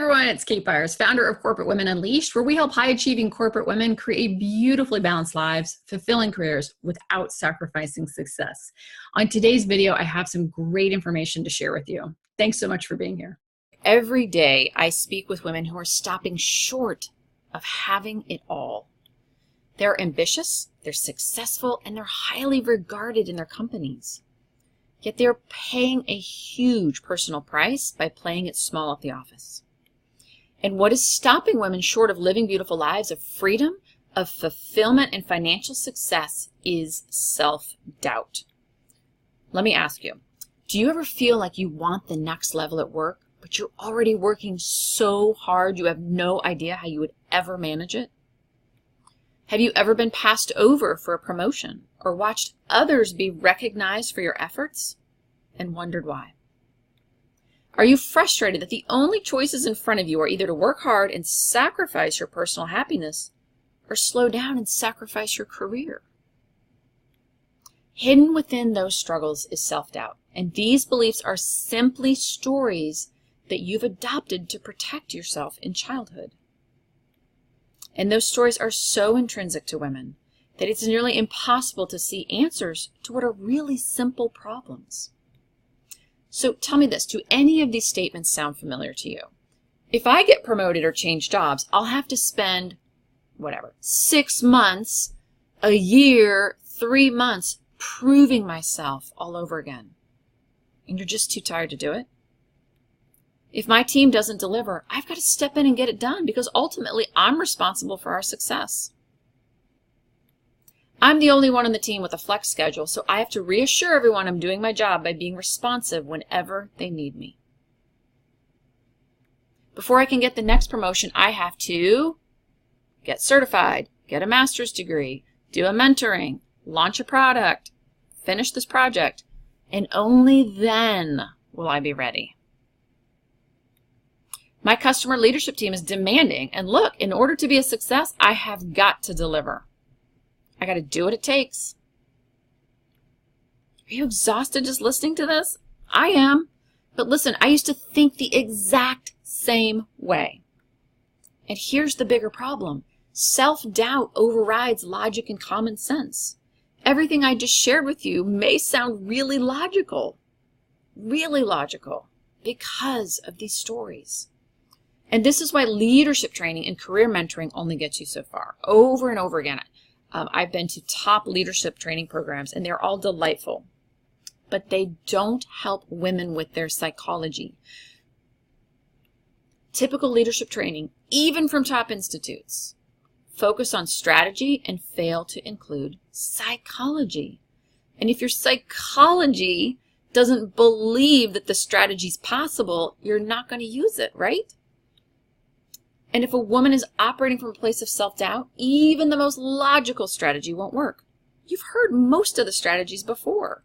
everyone, it's Kate Byers, founder of Corporate Women Unleashed, where we help high-achieving corporate women create beautifully balanced lives, fulfilling careers without sacrificing success. On today's video, I have some great information to share with you. Thanks so much for being here. Every day, I speak with women who are stopping short of having it all. They're ambitious, they're successful, and they're highly regarded in their companies. Yet they're paying a huge personal price by playing it small at the office. And what is stopping women short of living beautiful lives of freedom, of fulfillment, and financial success is self-doubt. Let me ask you, do you ever feel like you want the next level at work, but you're already working so hard you have no idea how you would ever manage it? Have you ever been passed over for a promotion or watched others be recognized for your efforts and wondered why? Are you frustrated that the only choices in front of you are either to work hard and sacrifice your personal happiness or slow down and sacrifice your career? Hidden within those struggles is self-doubt, and these beliefs are simply stories that you've adopted to protect yourself in childhood. And those stories are so intrinsic to women that it's nearly impossible to see answers to what are really simple problems. So tell me this, do any of these statements sound familiar to you? If I get promoted or change jobs, I'll have to spend, 6 months, a year, 3 months proving myself all over again. And you're just too tired to do it? If my team doesn't deliver, I've got to step in and get it done because ultimately I'm responsible for our success. I'm the only one on the team with a flex schedule, so I have to reassure everyone I'm doing my job by being responsive whenever they need me. Before I can get the next promotion, I have to get certified, get a master's degree, do a mentoring, launch a product, finish this project, and only then will I be ready. My customer leadership team is demanding, and look, in order to be a success, I have got to deliver. I got to do what it takes. Are you exhausted just listening to this? I am. But listen, I used to think the exact same way. And here's the bigger problem. Self-doubt overrides logic and common sense. Everything I just shared with you may sound really logical because of these stories. And this is why leadership training and career mentoring only gets you so far. Over and over again, I've been to top leadership training programs, and they're all delightful. But they don't help women with their psychology. Typical leadership training, even from top institutes, focus on strategy and fail to include psychology. And if your psychology doesn't believe that the strategy's possible, you're not going to use it, right? And if a woman is operating from a place of self-doubt, even the most logical strategy won't work. You've heard most of the strategies before.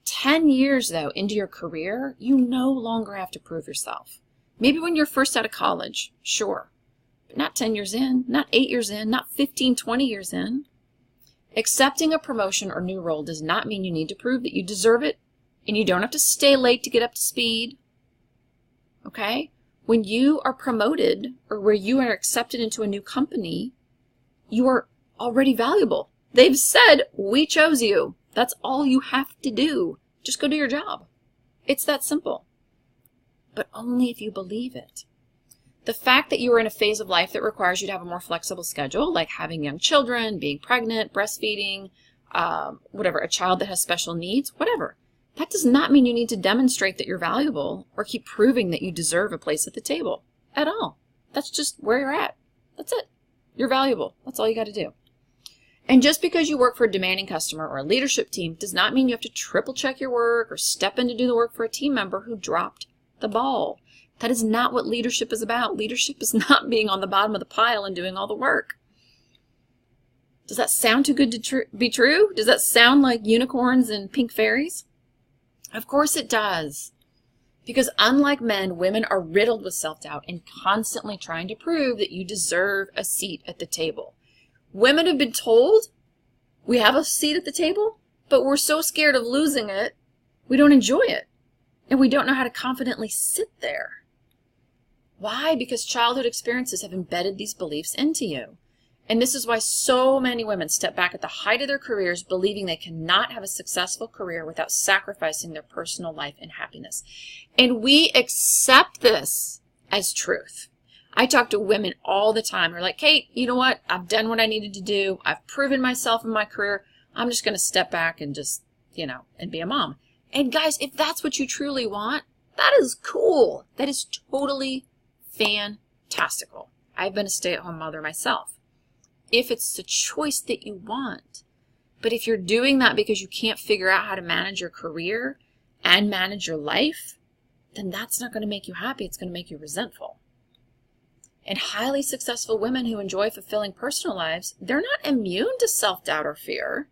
10 years, though, into your career, you no longer have to prove yourself. Maybe when you're first out of college, sure. But not 10 years in, not 8 years in, not 15, 20 years in. Accepting a promotion or new role does not mean you need to prove that you deserve it, and you don't have to stay late to get up to speed. Okay? When you are promoted or where you are accepted into a new company, you are already valuable. They've said, we chose you. That's all you have to do. Just go do your job. It's that simple. But only if you believe it. The fact that you are in a phase of life that requires you to have a more flexible schedule, like having young children, being pregnant, breastfeeding, a child that has special needs, whatever. That does not mean you need to demonstrate that you're valuable or keep proving that you deserve a place at the table at all. That's just where you're at. That's it. You're valuable. That's all you got to do. And just because you work for a demanding customer or a leadership team does not mean you have to triple check your work or step in to do the work for a team member who dropped the ball. That is not what leadership is about. Leadership is not being on the bottom of the pile and doing all the work. Does that sound too good to be true? Does that sound like unicorns and pink fairies? Of course it does. Because unlike men, women are riddled with self-doubt and constantly trying to prove that you deserve a seat at the table. Women have been told we have a seat at the table, but we're so scared of losing it, we don't enjoy it. And we don't know how to confidently sit there. Why? Because childhood experiences have embedded these beliefs into you. And this is why so many women step back at the height of their careers believing they cannot have a successful career without sacrificing their personal life and happiness. And we accept this as truth. I talk to women all the time who are like, Kate, you know what? I've done what I needed to do. I've proven myself in my career. I'm just going to step back and just, and be a mom. And guys, if that's what you truly want, that is cool. That is totally fantastical. I've been a stay-at-home mother myself. If it's the choice that you want. But if you're doing that because you can't figure out how to manage your career and manage your life, then that's not going to make you happy. It's going to make you resentful. And highly successful women who enjoy fulfilling personal lives, they're not immune to self-doubt or fear.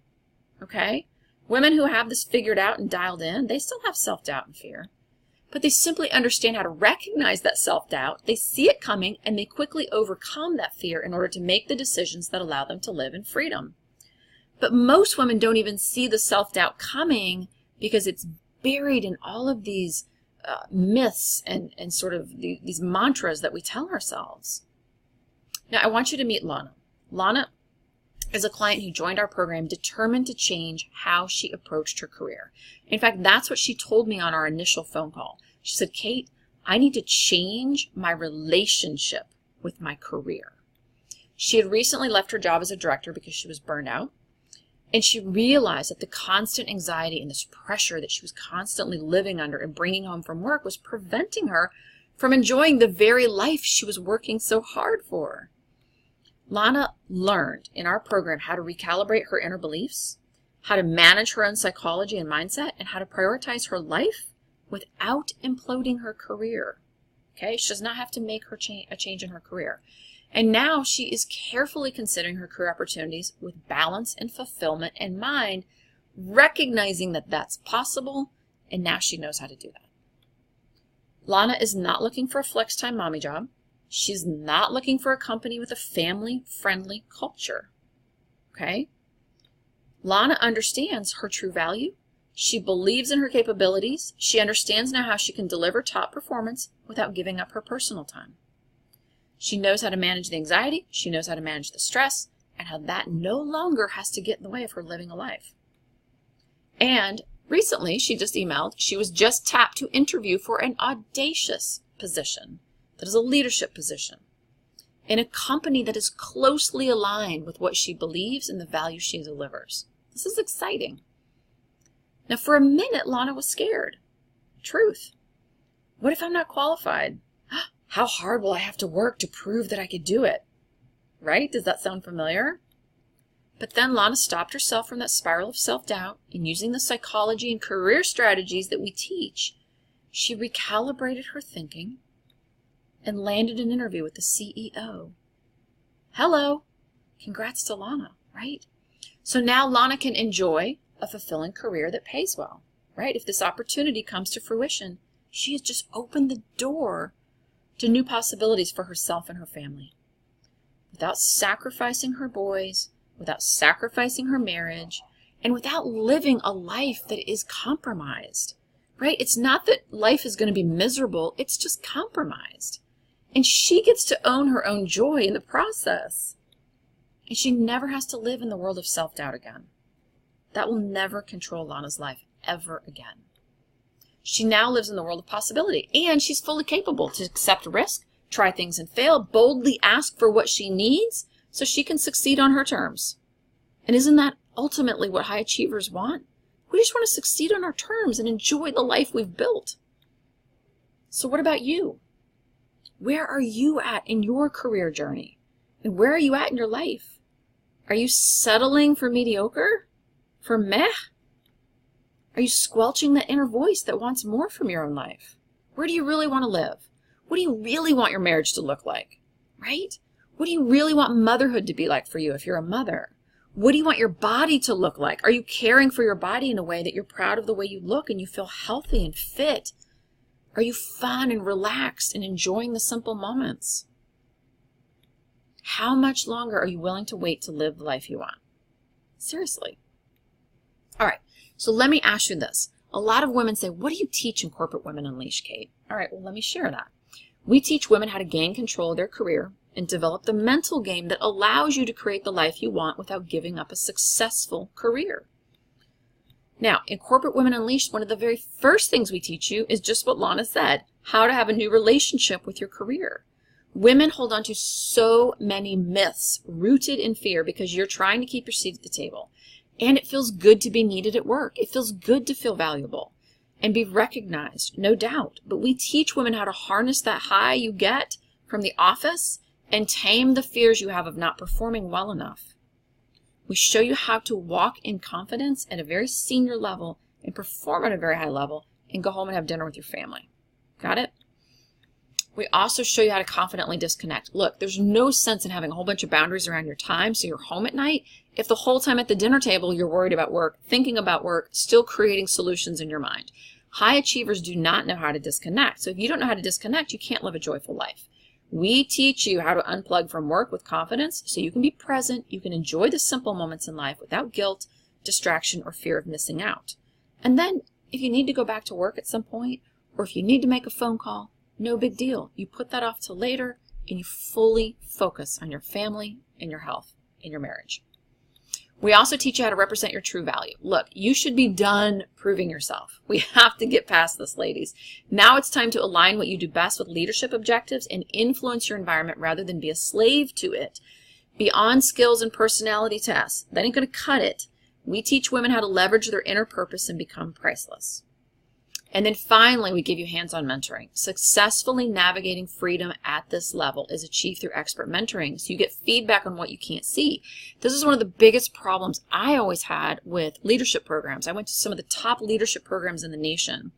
Okay? Women who have this figured out and dialed in, they still have self-doubt and fear. But they simply understand how to recognize that self-doubt, they see it coming, and they quickly overcome that fear in order to make the decisions that allow them to live in freedom. But most women don't even see the self-doubt coming because it's buried in all of these myths and sort of these mantras that we tell ourselves. Now, I want you to meet Lana. Lana is a client who joined our program determined to change how she approached her career. In fact, that's what she told me on our initial phone call. She said, Kate, I need to change my relationship with my career. She had recently left her job as a director because she was burned out. And she realized that the constant anxiety and this pressure that she was constantly living under and bringing home from work was preventing her from enjoying the very life she was working so hard for. Lana learned in our program how to recalibrate her inner beliefs, how to manage her own psychology and mindset, and how to prioritize her life without imploding her career. Okay, she does not have to make a change in her career. And now she is carefully considering her career opportunities with balance and fulfillment in mind, recognizing that that's possible, and now she knows how to do that. Lana is not looking for a flex-time mommy job. She's not looking for a company with a family-friendly culture. Okay? Lana understands her true value. She believes in her capabilities. She understands now how she can deliver top performance without giving up her personal time. She knows how to manage the anxiety. She knows how to manage the stress, and how that no longer has to get in the way of her living a life. And recently, she just emailed, she was just tapped to interview for an audacious position that is a leadership position in a company that is closely aligned with what she believes and the value she delivers. This is exciting. Now, for a minute, Lana was scared. Truth. What if I'm not qualified? How hard will I have to work to prove that I could do it? Right? Does that sound familiar? But then Lana stopped herself from that spiral of self-doubt, and using the psychology and career strategies that we teach, she recalibrated her thinking and landed an interview with the CEO. Hello. Congrats to Lana, right? So now Lana can enjoy a fulfilling career that pays well, right? If this opportunity comes to fruition, she has just opened the door to new possibilities for herself and her family. Without sacrificing her boys, without sacrificing her marriage, and without living a life that is compromised, right? It's not that life is going to be miserable, it's just compromised. And she gets to own her own joy in the process. And she never has to live in the world of self-doubt again. That will never control Lana's life ever again. She now lives in the world of possibility, and she's fully capable to accept risk, try things and fail, boldly ask for what she needs so she can succeed on her terms. And isn't that ultimately what high achievers want? We just want to succeed on our terms and enjoy the life we've built. So what about you? Where are you at in your career journey? And where are you at in your life? Are you settling for mediocre? For meh? Are you squelching that inner voice that wants more from your own life? Where do you really want to live? What do you really want your marriage to look like? Right? What do you really want motherhood to be like for you if you're a mother? What do you want your body to look like? Are you caring for your body in a way that you're proud of the way you look and you feel healthy and fit? Are you fun and relaxed and enjoying the simple moments? How much longer are you willing to wait to live the life you want? Seriously. All right, so let me ask you this. A lot of women say, what do you teach in Corporate Women Unleashed, Kate? All right, well, let me share that. We teach women how to gain control of their career and develop the mental game that allows you to create the life you want without giving up a successful career. Now, in Corporate Women Unleashed, one of the very first things we teach you is just what Lana said, how to have a new relationship with your career. Women hold on to so many myths rooted in fear because you're trying to keep your seat at the table. And it feels good to be needed at work. It feels good to feel valuable and be recognized, no doubt. But we teach women how to harness that high you get from the office and tame the fears you have of not performing well enough. We show you how to walk in confidence at a very senior level and perform at a very high level and go home and have dinner with your family. Got it? We also show you how to confidently disconnect. Look, there's no sense in having a whole bunch of boundaries around your time so you're home at night if the whole time at the dinner table you're worried about work, thinking about work, still creating solutions in your mind. High achievers do not know how to disconnect. So if you don't know how to disconnect, you can't live a joyful life. We teach you how to unplug from work with confidence so you can be present, you can enjoy the simple moments in life without guilt, distraction, or fear of missing out. And then if you need to go back to work at some point, or if you need to make a phone call, no big deal. You put that off till later and you fully focus on your family and your health and your marriage. We also teach you how to represent your true value. Look, you should be done proving yourself. We have to get past this, ladies. Now it's time to align what you do best with leadership objectives and influence your environment rather than be a slave to it. Beyond skills and personality tests, that ain't going to cut it. We teach women how to leverage their inner purpose and become priceless. And then finally, we give you hands-on mentoring. Successfully navigating freedom at this level is achieved through expert mentoring, so you get feedback on what you can't see. This is one of the biggest problems I always had with leadership programs. I went to some of the top leadership programs in the nation,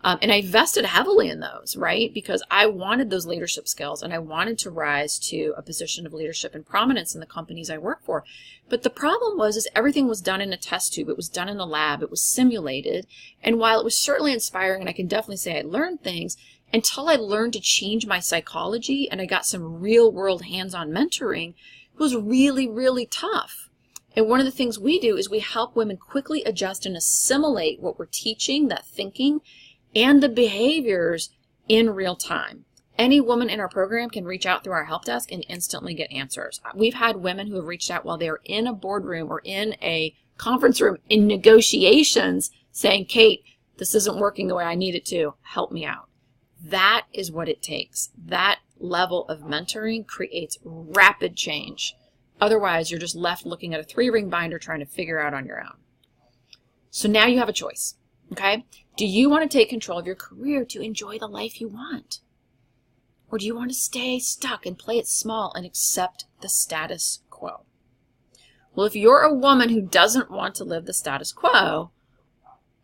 and I invested heavily in those, right? Because I wanted those leadership skills, and I wanted to rise to a position of leadership and prominence in the companies I work for. But the problem was everything was done in a test tube. It was done in a lab. It was simulated. And while it was certainly inspiring, and I can definitely say I learned things, until I learned to change my psychology and I got some real-world hands-on mentoring, it was really, really tough. And one of the things we do is we help women quickly adjust and assimilate what we're teaching, that thinking, and the behaviors in real time. Any woman in our program can reach out through our help desk and instantly get answers. We've had women who have reached out while they are in a boardroom or in a conference room in negotiations saying, Kate, this isn't working the way I need it to. Help me out. That is what it takes. That level of mentoring creates rapid change. Otherwise, you're just left looking at a 3-ring binder trying to figure out on your own. So now you have a choice. Okay? Do you want to take control of your career to enjoy the life you want? Or do you want to stay stuck and play it small and accept the status quo? Well, if you're a woman who doesn't want to live the status quo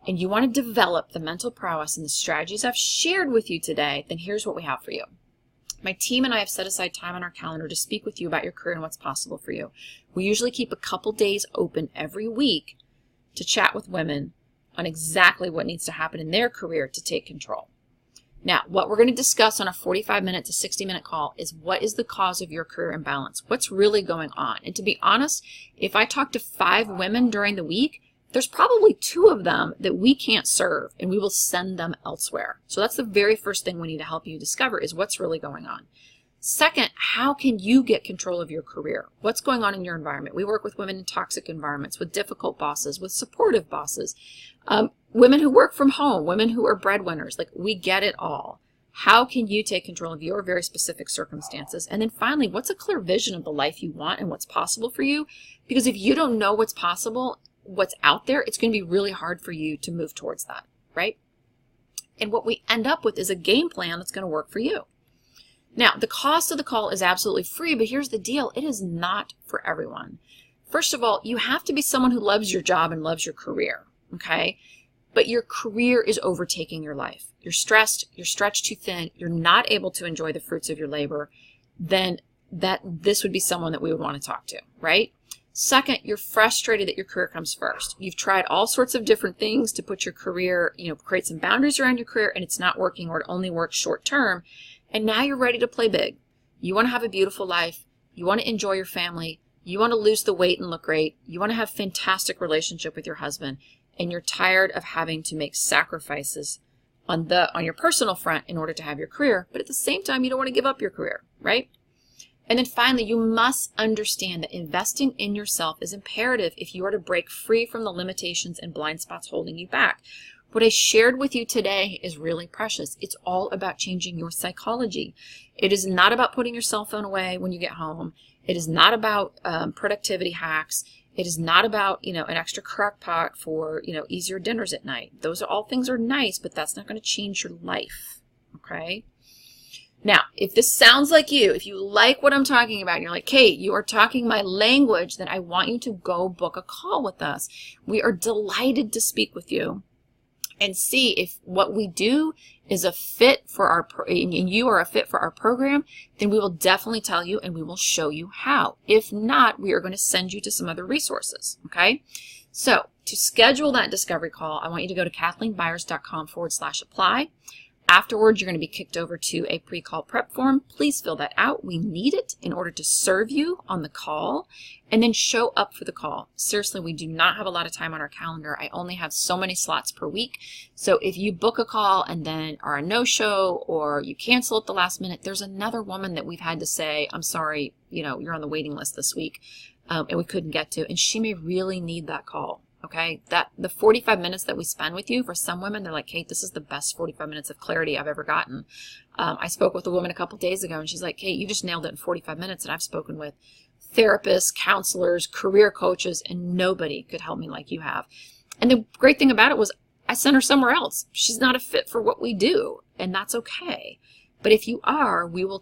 and you want to develop the mental prowess and the strategies I've shared with you today, then here's what we have for you. My team and I have set aside time on our calendar to speak with you about your career and what's possible for you. We usually keep a couple days open every week to chat with women on exactly what needs to happen in their career to take control. Now, what we're going to discuss on a 45-minute to 60-minute call is what is the cause of your career imbalance? What's really going on? And to be honest, if I talk to 5 women during the week, there's probably 2 of them that we can't serve, and we will send them elsewhere. So that's the very first thing we need to help you discover is what's really going on. Second, how can you get control of your career? What's going on in your environment? We work with women in toxic environments, with difficult bosses, with supportive bosses, women who work from home, women who are breadwinners. Like, we get it all. How can you take control of your very specific circumstances? And then finally, what's a clear vision of the life you want and what's possible for you? Because if you don't know what's possible, what's out there, it's going to be really hard for you to move towards that, right? And what we end up with is a game plan that's going to work for you. Now, the cost of the call is absolutely free, but here's the deal. It is not for everyone. First of all, you have to be someone who loves your job and loves your career, okay? But your career is overtaking your life. You're stressed, you're stretched too thin, you're not able to enjoy the fruits of your labor, then this would be someone that we would want to talk to, right? Second, you're frustrated that your career comes first. You've tried all sorts of different things to put your career, create some boundaries around your career, and it's not working, or it only works short term. And now you're ready to play big. You want to have a beautiful life. You want to enjoy your family. You want to lose the weight and look great. You want to have a fantastic relationship with your husband. And you're tired of having to make sacrifices on your personal front in order to have your career, but at the same time, you don't want to give up your career, right? And then finally, you must understand that investing in yourself is imperative if you are to break free from the limitations and blind spots holding you back. What I shared with you today is really precious. It's all about changing your psychology. It is not about putting your cell phone away when you get home. It is not about productivity hacks. It is not about, an extra crock pot for, easier dinners at night. Those are all things are nice, but that's not going to change your life, okay? Now, if this sounds like you, if you like what I'm talking about, and you're like, Kate, you are talking my language, then I want you to go book a call with us. We are delighted to speak with you and see if what we do is a fit for our, and you are a fit for our program, then we will definitely tell you and we will show you how. If not, we are going to send you to some other resources, okay? So to schedule that discovery call, I want you to go to KathleenByers.com/apply. Afterwards, you're going to be kicked over to a pre-call prep form. Please fill that out. We need it in order to serve you on the call, and then show up for the call. Seriously, we do not have a lot of time on our calendar. I only have so many slots per week. So if you book a call and then are a no-show or you cancel at the last minute, there's another woman that we've had to say, I'm sorry, you're on the waiting list this week, and we couldn't get to, and she may really need that call. Okay, the 45 minutes that we spend with you, for some women, they're like, Kate, this is the best 45 minutes of clarity I've ever gotten. I spoke with a woman a couple days ago, and she's like, Kate, you just nailed it in 45 minutes. And I've spoken with therapists, counselors, career coaches, and nobody could help me like you have. And the great thing about it was I sent her somewhere else. She's not a fit for what we do, and that's okay. But if you are, we will